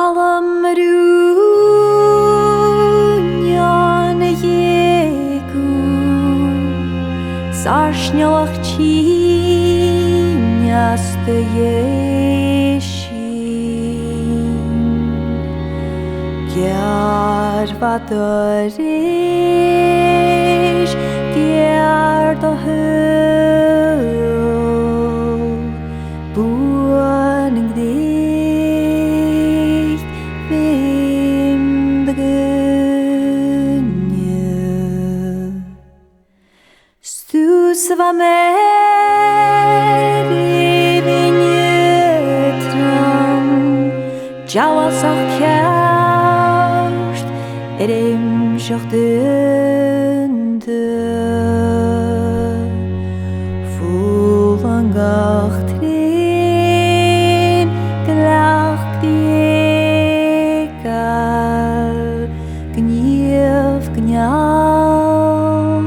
Alam rúneán a dhéಗೂ Sarsnealach tíneas de dhéisín Gearvad a réis Geard a húl Búaning dicht Vim de gunne Stús va mer I vinjetram Jalas ach kjærst Imsjach dynde Fulangach trin Glach diegal Gniev gnjal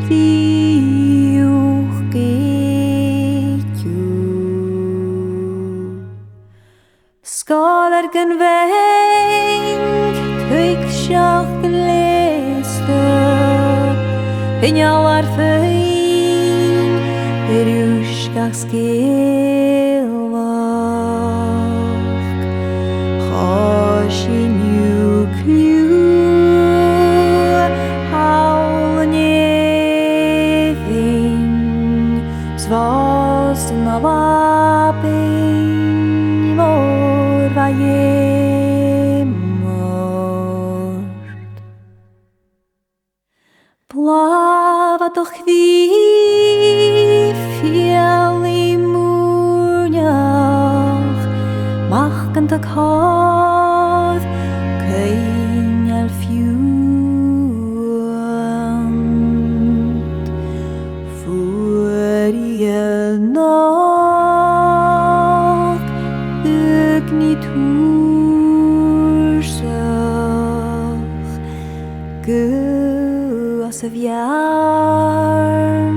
Riuch geitju Skalar gan veng Tuigsjach gleste Hinjalar fein Ruskach skilvach Choshin ju klu Haulen eving Svasten av aping Mor va jemort Plava doch wie fjell I múrneach Machkant ag háð Keinjal fjúant Fuaríel nach Ugni túrsach Gu as a bjarn